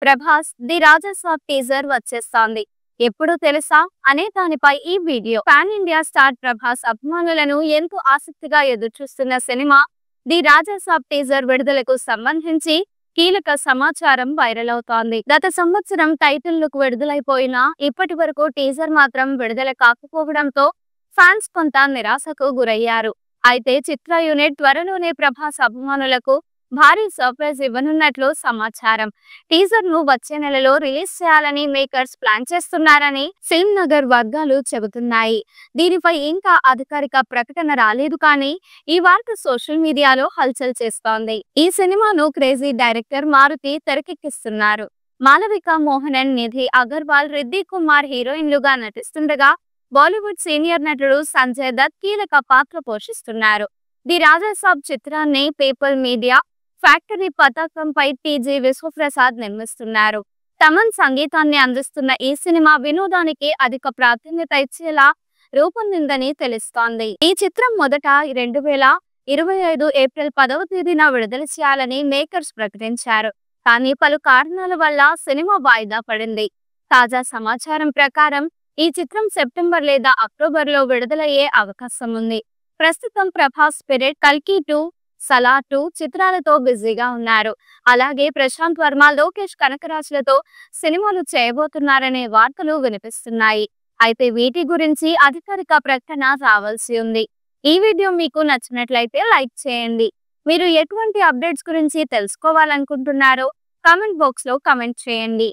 Prabhas the Raja Saab teaser వచ్చేస్తోంది. ఎప్పుడు తెలుసా అనే దానిపై ఈ video. Pan India star Prabhas అభిమానులను ఎంతో ఆసక్తిగా ఎదురుచూస్తున్న సినిమా ది రాజసాబ్ టీజర్ విడుదలకు సంబంధించి కీలక సమాచారం వైరల్ అవుతోంది. గత సంవత్సరం టైటిల్ లుక్ విడుదలైపోయినా ఇప్పటి వరకు టీజర్ మాత్రం విడుదల కాకపోవడంతో ఫ్యాన్స్ కొంత నిరాశకు గురయ్యారు. అయితే చిత్ర యూనిట్ త్వరలోనే ప్రభాస్ అభిమానులకు భారీ సర్ప్రైజ్ ఇవ్వనున్నట్లు సమాచారం. టీజర్ ను వచ్చే నెలలో రిలీజ్ చేయాలని మేకర్స్ ప్లాన్ చేస్తున్నారని ఫిల్మ్ నగర్ వర్గాలు చెబుతున్నాయి. దీనిపై ఇంకా అధికారిక ప్రకటన రాలేదు కానీ ఈ వార్త సోషల్ మీడియాలో హల్చల్ చేస్తోంది. ఈ సినిమాను క్రేజీ డైరెక్టర్ మారుతి తెరకెక్కిస్తున్నారు. మాలవిక మోహనన్, నిధి అగర్వాల్, రిద్ది కుమార్ హీరోయిన్లుగా నటిస్తుండగా బాలీవుడ్ సీనియర్ నటుడు సంజయ్ దత్ కీలక పాత్ర పోషిస్తున్నారు. ది రాజసాబ్ చిత్రాన్ని పేపల్ మీడియా ఫ్యాక్టరీ పతాకంపై టీజీ విశ్వప్రసాద్ నిర్మిస్తున్నారు. తమన్ సంగీతాన్ని అందిస్తున్న ఈ సినిమా వినోదానికి అధిక ప్రాధాన్యత ఇచ్చేలా రూపొందిందని తెలుస్తోంది. ఈ చిత్రం మొదట 2025 ఏప్రిల్ 10వ తేదీన విడుదల చేయాలని మేకర్స్ ప్రకటించారు. కానీ పలు కారణాల వల్ల సినిమా వాయిదా పడింది. తాజా సమాచారం ప్రకారం ఈ చిత్రం సెప్టెంబర్ లేదా అక్టోబర్లో విడుదలయ్యే అవకాశం ఉంది. ప్రస్తుతం ప్రభాస్ స్పిరిట్, కల్కి 2, సలార్ 2 చిత్రాలతో బిజీగా ఉన్నారు. అలాగే ప్రశాంత్ వర్మ, లోకేష్ కనకరాజులతో సినిమాలు చేయబోతున్నారనే వార్తలు వినిపిస్తున్నాయి. అయితే వీటి గురించి అధికారిక ప్రకటన రావాల్సి ఉంది. ఈ వీడియో మీకు నచ్చినట్లయితే లైక్ చేయండి. మీరు ఎటువంటి అప్డేట్స్ గురించి తెలుసుకోవాలనుకుంటున్నారో కామెంట్ బాక్స్ లో కామెంట్ చేయండి.